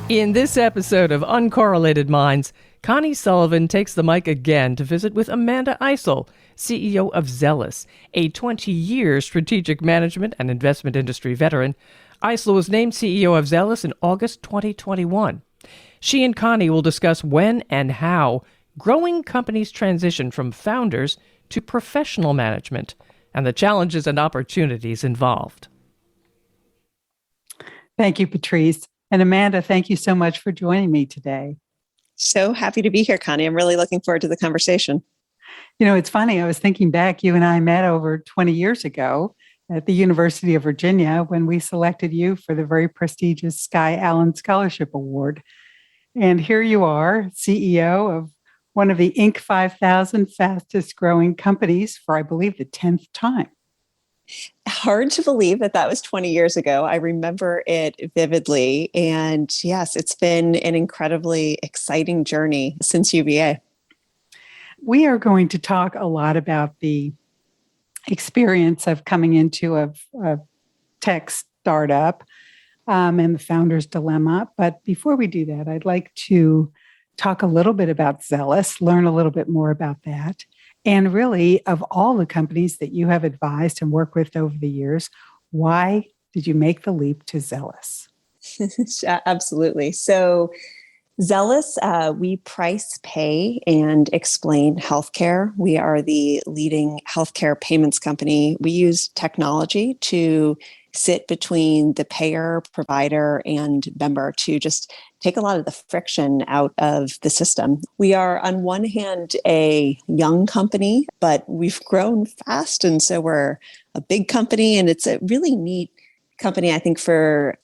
In this episode of Uncorrelated Minds, Connee Sullivan takes the mic again to visit with Amanda Eisel, CEO of Zelis, a 20-year strategic management and investment industry veteran. Eisel was named CEO of Zelis in August 2021. She and Connee will discuss when and how growing companies transition from founders to professional management and the challenges and opportunities involved. Thank you, Patrice. And Amanda, thank you so much for joining me today. So happy to be here, Connee. I'm really looking forward to the conversation. You know, it's funny. I was thinking back, you and I met over 20 years ago at the University of Virginia when we selected you for the very prestigious Sky Allen Scholarship Award. And here you are, CEO of one of the Inc. 5000 fastest growing companies for, I believe, the 10th time. Hard to believe that that was 20 years ago. I remember it vividly. And yes, it's been an incredibly exciting journey since UVA. We are going to talk a lot about the experience of coming into a tech startup and the founder's dilemma. But before we do that, I'd like to talk a little bit about Zelis, learn a little bit more about that. And really, of all the companies that you have advised and worked with over the years, why did you make the leap to Zelis? Absolutely. So Zelis, we price, pay, and explain healthcare. We are the leading healthcare payments company. We use technology to sit between the payer, provider, and member to just take a lot of the friction out of the system. We are, on one hand, a young company, but we've grown fast. And so we're a big company, and it's a really neat company, I think,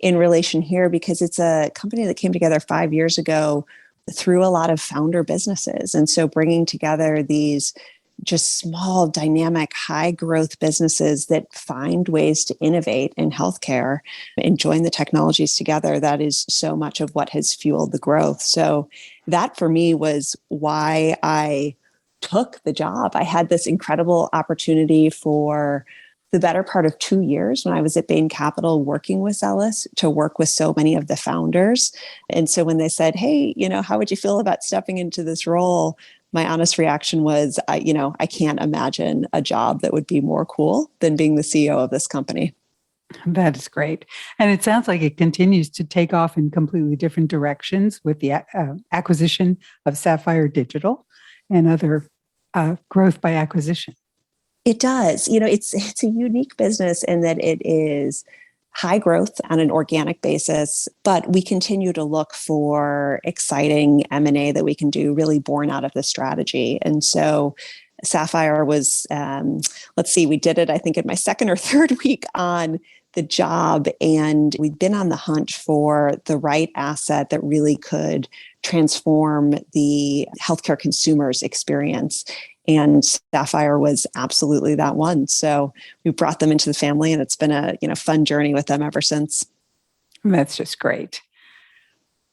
in relation here, because it's a company that came together 5 years ago through a lot of founder businesses. And so bringing together these just small, dynamic, high growth businesses that find ways to innovate in healthcare and join the technologies together, that is so much of what has fueled the growth. So that for me was why I took the job. I had this incredible opportunity for the better part of 2 years when I was at Bain Capital working with Zelis to work with so many of the founders. And so when they said, hey, how would you feel about stepping into this role? My honest reaction was, I can't imagine a job that would be more cool than being the CEO of this company. That is great. And it sounds like it continues to take off in completely different directions with the acquisition of Sapphire Digital and other growth by acquisition. It does. It's a unique business in that it is high growth on an organic basis, but we continue to look for exciting M&A that we can do really born out of the strategy. And so Sapphire was, we did it, I think, in my second or third week on the job, and we'd been on the hunt for the right asset that really could transform the healthcare consumer's experience. And Sapphire was absolutely that one. So we brought them into the family, and it's been a fun journey with them ever since. That's just great.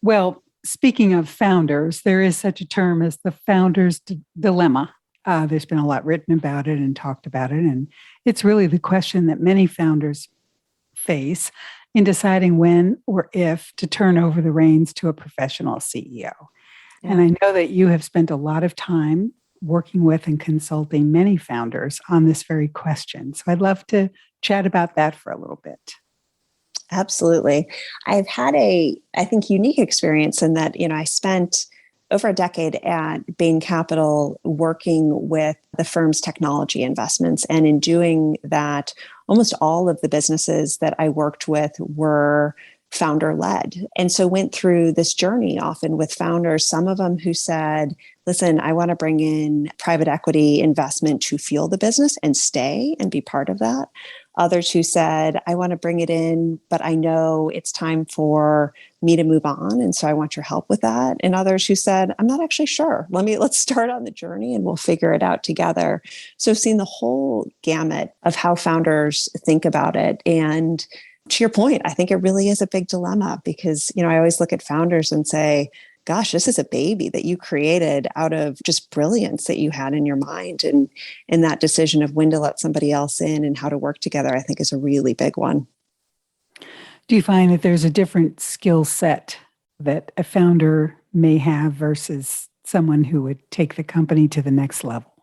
Well, speaking of founders, there is such a term as the founder's dilemma. There's been a lot written about it and talked about it. And it's really the question that many founders face in deciding when or if to turn over the reins to a professional CEO. Yeah. And I know that you have spent a lot of time working with and consulting many founders on this very question. So I'd love to chat about that for a little bit. Absolutely. I've had I think, unique experience in that, I spent over a decade at Bain Capital working with the firm's technology investments. And in doing that, almost all of the businesses that I worked with were founder-led. And so went through this journey often with founders, some of them who said, listen, I want to bring in private equity investment to fuel the business and stay and be part of that. Others who said, I want to bring it in, but I know it's time for me to move on. And so I want your help with that. And others who said, I'm not actually sure. Let's start on the journey and we'll figure it out together. So I've seen the whole gamut of how founders think about it. And to your point, I think it really is a big dilemma because, I always look at founders and say, gosh, this is a baby that you created out of just brilliance that you had in your mind. And that decision of when to let somebody else in and how to work together, I think is a really big one. Do you find that there's a different skill set that a founder may have versus someone who would take the company to the next level?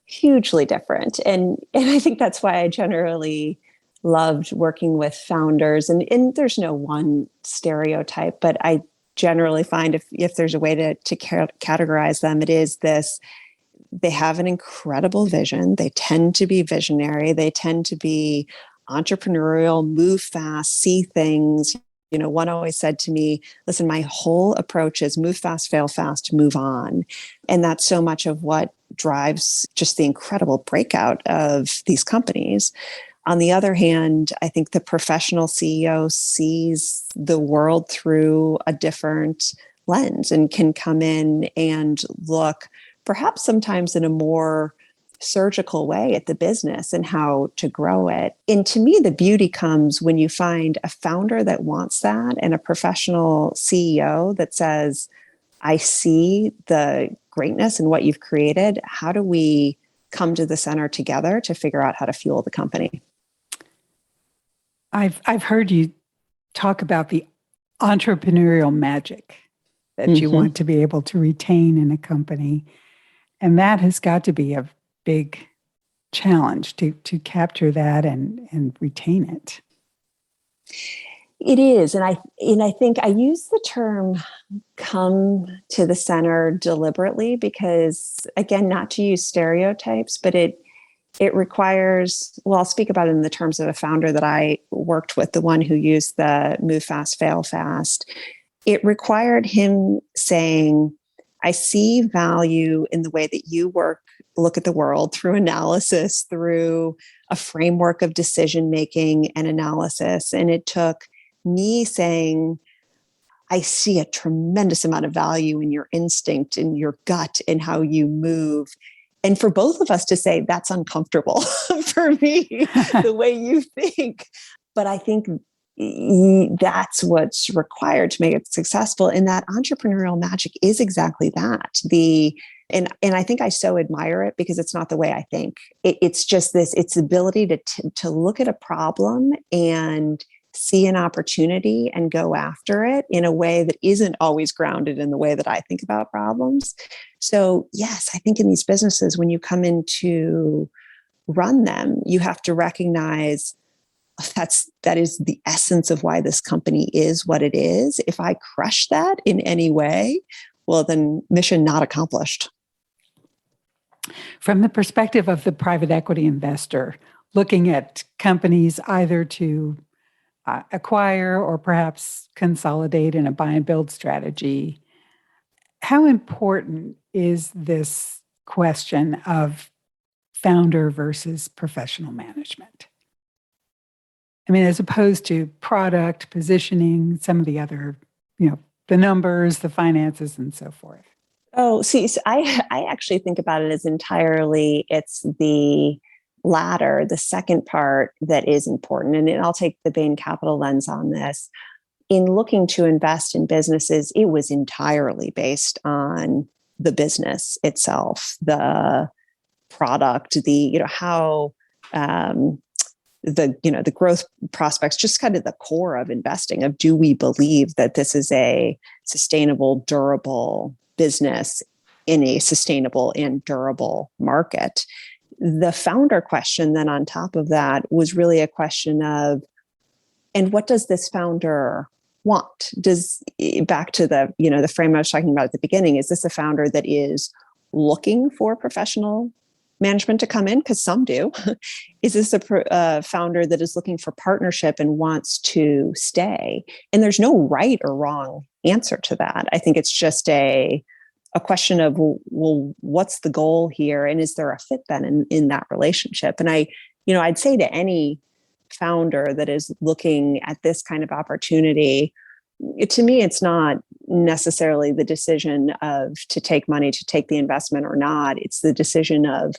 Hugely different. And I think that's why I generally loved working with founders. And there's no one stereotype, but I generally find if there's a way to categorize them, it is this: they have an incredible vision. They tend to be visionary. They tend to be entrepreneurial, move fast, see things. One always said to me, listen, my whole approach is move fast, fail fast, move on. And that's so much of what drives just the incredible breakout of these companies. On the other hand, I think the professional CEO sees the world through a different lens and can come in and look perhaps sometimes in a more surgical way at the business and how to grow it. And to me, the beauty comes when you find a founder that wants that and a professional CEO that says, I see the greatness in what you've created. How do we come to the center together to figure out how to fuel the company? I've heard you talk about the entrepreneurial magic that you want to be able to retain in a company. And that has got to be a big challenge to capture that and retain it. It is. And I think I use the term come to the center deliberately because, again, not to use stereotypes, but it requires, well, I'll speak about it in the terms of a founder that I worked with, the one who used the move fast, fail fast. It required him saying, I see value in the way that you look at the world through analysis, through a framework of decision making and analysis. And it took me saying, I see a tremendous amount of value in your instinct, in your gut, in how you move. And for both of us to say, that's uncomfortable for me, the way you think. But I think that's what's required to make it successful. And that entrepreneurial magic is exactly that. And I think I so admire it because it's not the way I think. It's just it's the ability to look at a problem and see an opportunity and go after it in a way that isn't always grounded in the way that I think about problems. So yes, I think in these businesses, when you come in to run them, you have to recognize that is the essence of why this company is what it is. If I crush that in any way, well, then mission not accomplished. From the perspective of the private equity investor, looking at companies either to acquire or perhaps consolidate in a buy and build strategy, how important is this question of founder versus professional management? I mean, as opposed to product, positioning, some of the other, the numbers, the finances, and so forth. Oh, see, so I actually think about it as entirely, it's the latter, the second part that is important. And I'll take the Bain Capital lens on this. In looking to invest in businesses, it was entirely based on the business itself, the product, how the growth prospects, just kind of the core of investing, of do we believe that this is a sustainable, durable business in a sustainable and durable market. The founder question then on top of that was really a question of, and what does this founder want? Back to the frame I was talking about at the beginning, is this a founder that is looking for professional management to come in? Because some do. Is this a founder that is looking for partnership and wants to stay? And there's no right or wrong answer to that. I think it's just a question of, well, what's the goal here? And is there a fit then in that relationship? And I'd say to any founder that is looking at this kind of opportunity, to me, it's not necessarily the decision of to take money, to take the investment or not. It's the decision of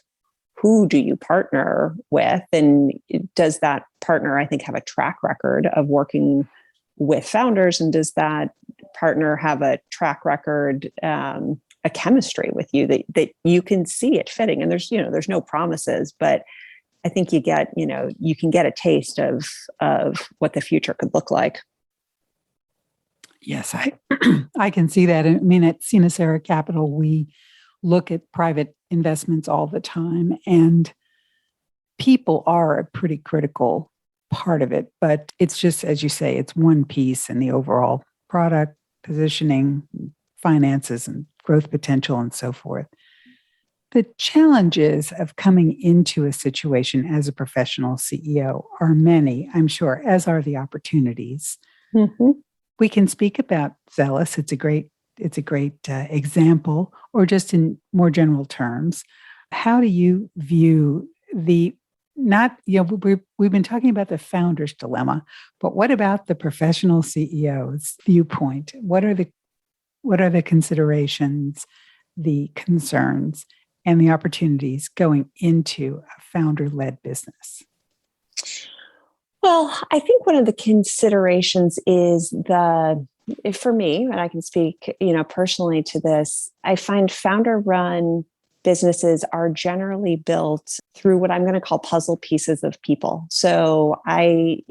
who do you partner with? And does that partner, I think, have a track record of working with founders? And does that partner have a track record, a chemistry with you that you can see it fitting? And there's no promises, but I think you can get a taste of what the future could look like. Yes, I can see that. I mean, at Sinacera Capital, we look at private investments all the time, and people are a pretty critical part of it. But it's just, as you say, it's one piece in the overall product positioning, finances, and growth potential, and so forth. The challenges of coming into a situation as a professional CEO are many, I'm sure, as are the opportunities. Mm-hmm. We can speak about Zelis. It's a great example, or just in more general terms. How do you view the not, we've been talking about the founder's dilemma, but what about the professional CEO's viewpoint? What are the considerations, the concerns, and the opportunities going into a founder-led business? Well, I think one of the considerations is for me, and I can speak, personally to this, I find founder-run businesses are generally built through what I'm going to call puzzle pieces of people. So my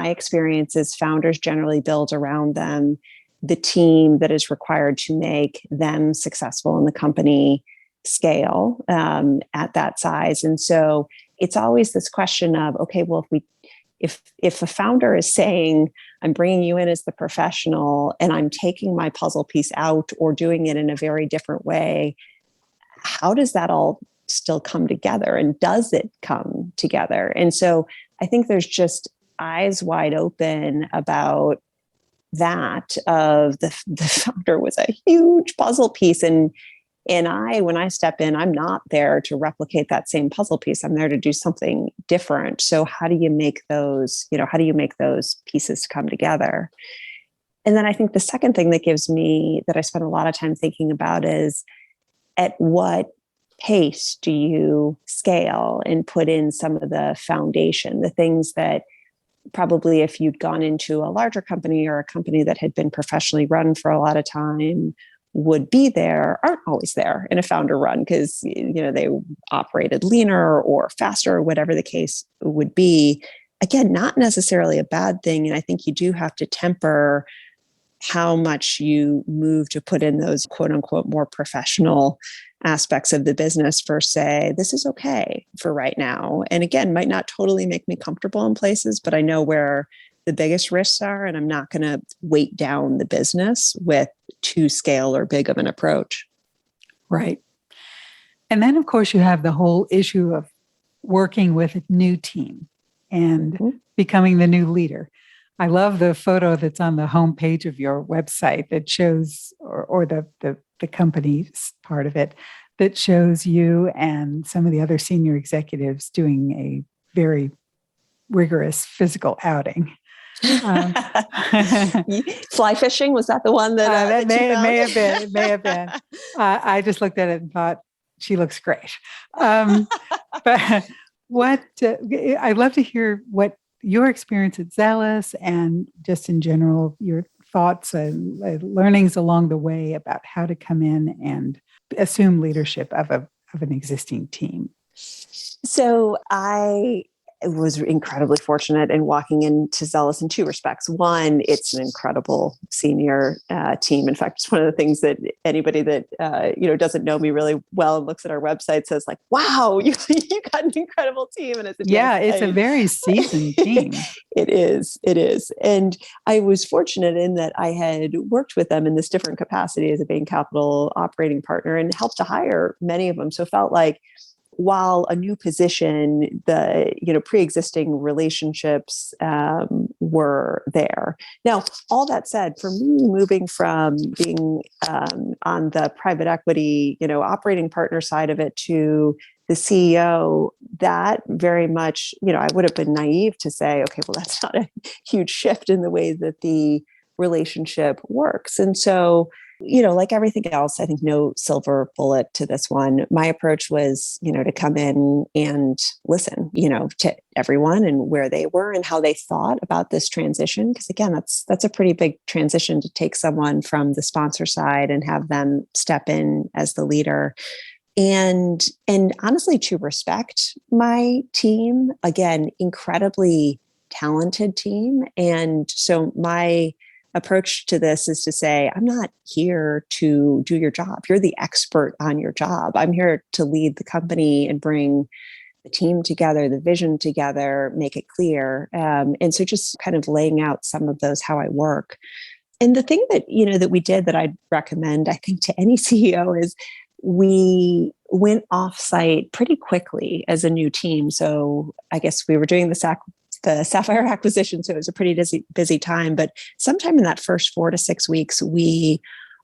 experience is founders generally build around them the team that is required to make them successful in the company scale at that size. And so it's always this question of, okay, well, if a founder is saying, I'm bringing you in as the professional and I'm taking my puzzle piece out or doing it in a very different way, how does that all still come together? And does it come together? And so I think there's just eyes wide open about that of the founder was a huge puzzle piece. And when I step in, I'm not there to replicate that same puzzle piece. I'm there to do something different. So how do you make those pieces come together? And then I think the second thing that I spend a lot of time thinking about is, at what pace do you scale and put in some of the foundation, the things that probably if you'd gone into a larger company or a company that had been professionally run for a lot of time would be there, aren't always there in a founder run because they operated leaner or faster or whatever the case would be. Again, not necessarily a bad thing. And I think you do have to temper how much you move to put in those quote unquote more professional aspects of the business for, say, this is okay for right now. And again, might not totally make me comfortable in places, but I know where the biggest risks are, and I'm not going to weight down the business with too scale or big of an approach. Right. And then, of course, you have the whole issue of working with a new team and becoming the new leader. I love the photo that's on the homepage of your website that shows, or the company's part of it, that shows you and some of the other senior executives doing a very rigorous physical outing. Fly fishing, was that the one that may have been. I just looked at it and thought, she looks great. But I'd love to hear what your experience at Zelis and just in general, your thoughts and learnings along the way about how to come in and assume leadership of an existing team. So I was incredibly fortunate in walking into Zelis in two respects. One, it's an incredible senior team. In fact, it's one of the things that anybody that doesn't know me really well and looks at our website says, like, "Wow, you got an incredible team." And it's a very seasoned team. It is. And I was fortunate in that I had worked with them in this different capacity as a Bain Capital operating partner and helped to hire many of them. So felt like, while a new position, the pre-existing relationships were there. Now, all that said, for me, moving from being on the private equity, operating partner side of it to the CEO, that very much, I would have been naive to say, okay, well, that's not a huge shift in the way that the relationship works. And so, like everything else, I think no silver bullet to this one. My approach was, to come in and listen, to everyone and where they were and how they thought about this transition. Because again, that's a pretty big transition to take someone from the sponsor side and have them step in as the leader. And honestly, to respect my team, again, incredibly talented team. And so my approach to this is to say, I'm not here to do your job. You're the expert on your job. I'm here to lead the company and bring the team together, the vision together, make it clear. And so just kind of laying out some of those, how I work. And the thing that, that we did that I'd recommend, I think, to any CEO is we went offsite pretty quickly as a new team. So I guess we were doing the Sapphire acquisition, so it was a pretty busy time. But sometime in that first 4 to 6 weeks, we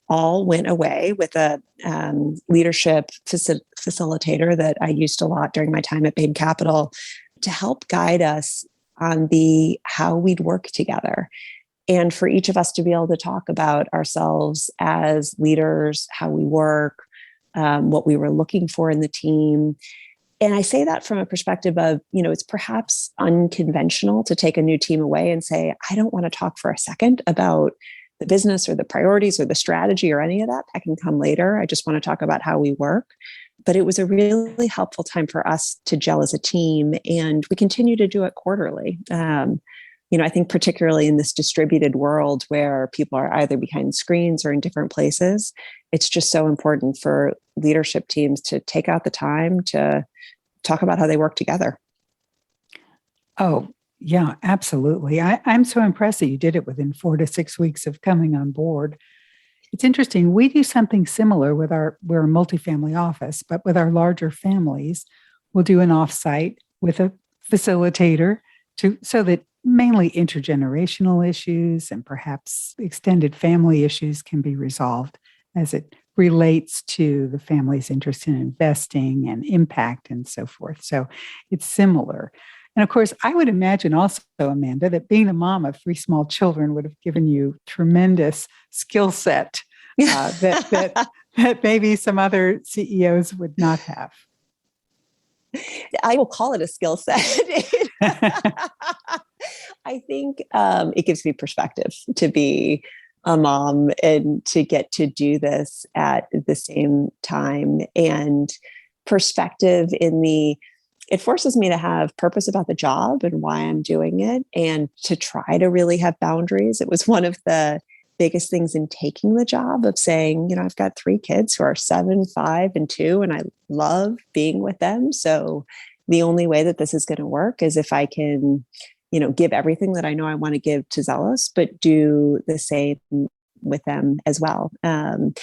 all went away with a leadership facilitator that I used a lot during my time at Bain Capital to help guide us on how we'd work together. And for each of us to be able to talk about ourselves as leaders, how we work, what we were looking for in the team. And I say that from a perspective of, it's perhaps unconventional to take a new team away and say, I don't want to talk for a second about the business or the priorities or the strategy or any of that. That can come later. I just want to talk about how we work. But it was a really helpful time for us to gel as a team. And we continue to do it quarterly. I think particularly in this distributed world where people are either behind screens or in different places, it's just so important for leadership teams to take out the time to talk about how they work together. Oh, yeah, absolutely. I'm so impressed that you did it within 4 to 6 weeks of coming on board. It's interesting. We do something similar we're a multifamily office, but with our larger families, we'll do an offsite with a facilitator so that mainly intergenerational issues and perhaps extended family issues can be resolved as it relates to the family's interest in investing and impact and so forth. So it's similar. And of course, I would imagine also, Amanda, that being a mom of 3 small children would have given you tremendous skill set that maybe some other CEOs would not have. I will call it a skill set. I think it gives me perspective to be a mom and to get to do this at the same time, and perspective it forces me to have purpose about the job and why I'm doing it, and to try to really have boundaries. It was one of the biggest things in taking the job of saying, I've got 3 kids who are 7, 5, and 2, and I love being with them. So the only way that this is going to work is if I can, give everything that I know I want to give to Zelis, but do the same with them as well. And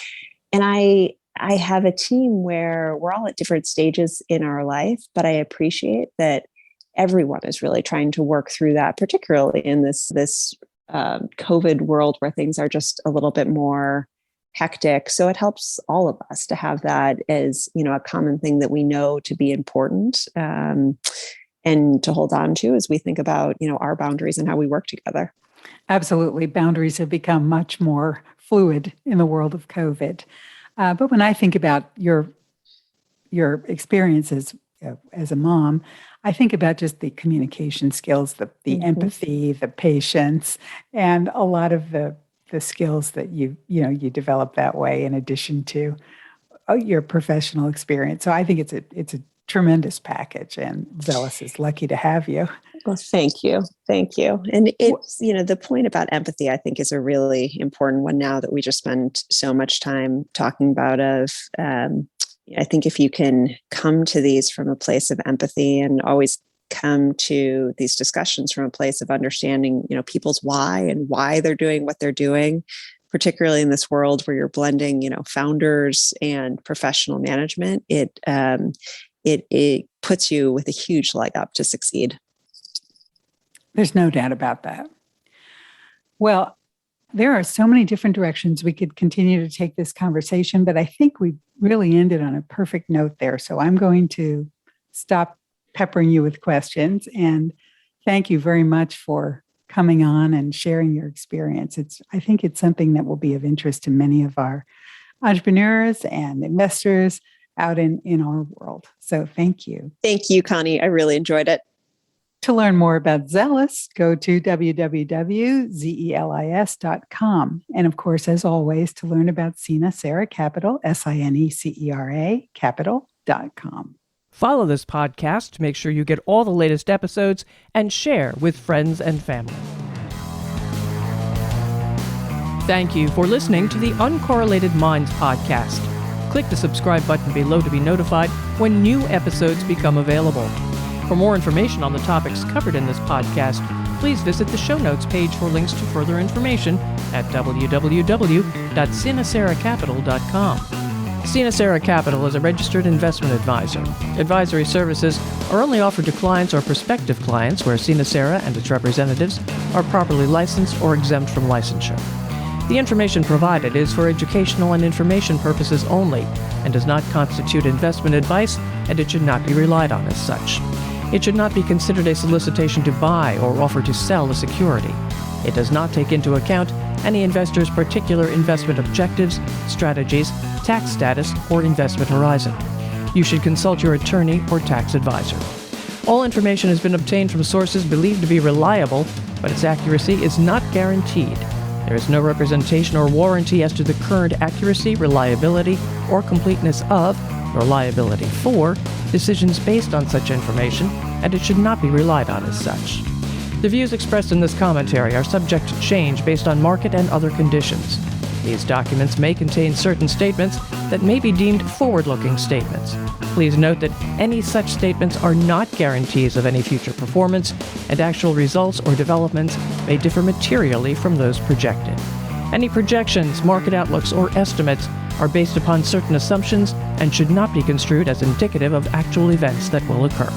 I have a team where we're all at different stages in our life, but I appreciate that everyone is really trying to work through that, particularly in this COVID world where things are just a little bit more hectic. So it helps all of us to have that as, a common thing that we know to be important, and to hold on to as we think about, our boundaries and how we work together. Absolutely. Boundaries have become much more fluid in the world of COVID. But when I think about your experiences as a mom, I think about just the communication skills, the empathy, the patience, and a lot of the skills that you develop that way in addition to your professional experience. So I think it's a tremendous package, and Zelis is lucky to have you. Well, thank you. Thank you. And it's, the point about empathy, I think, is a really important one now that we just spend so much time talking about I think if you can come to these from a place of empathy and always come to these discussions from a place of understanding, people's why and why they're doing what they're doing, particularly in this world where you're blending, founders and professional management, it puts you with a huge leg up to succeed. There's no doubt about that. Well, there are so many different directions we could continue to take this conversation, but I think we really ended on a perfect note there. So I'm going to stop peppering you with questions, and thank you very much for coming on and sharing your experience. I think it's something that will be of interest to many of our entrepreneurs and investors out in our world. So thank you. Thank you, Connee. I really enjoyed it. To learn more about Zelis, go to www.zelis.com. And of course, as always, to learn about Sinecera Capital, SINECERA Capital.com. Follow this podcast to make sure you get all the latest episodes and share with friends and family. Thank you for listening to the Uncorrelated Minds podcast. Click the subscribe button below to be notified when new episodes become available. For more information on the topics covered in this podcast, please visit the show notes page for links to further information at www.sinaceracapital.com. Sinacera Capital is a registered investment advisor. Advisory services are only offered to clients or prospective clients where Sinacera and its representatives are properly licensed or exempt from licensure. The information provided is for educational and information purposes only and does not constitute investment advice, and it should not be relied on as such. It should not be considered a solicitation to buy or offer to sell a security. It does not take into account any investor's particular investment objectives, strategies, tax status, or investment horizon. You should consult your attorney or tax advisor. All information has been obtained from sources believed to be reliable, but its accuracy is not guaranteed. There is no representation or warranty as to the current accuracy, reliability, or completeness of, or liability for, decisions based on such information, and it should not be relied on as such. The views expressed in this commentary are subject to change based on market and other conditions. These documents may contain certain statements that may be deemed forward-looking statements. Please note that any such statements are not guarantees of any future performance, and actual results or developments may differ materially from those projected. Any projections, market outlooks, or estimates are based upon certain assumptions and should not be construed as indicative of actual events that will occur.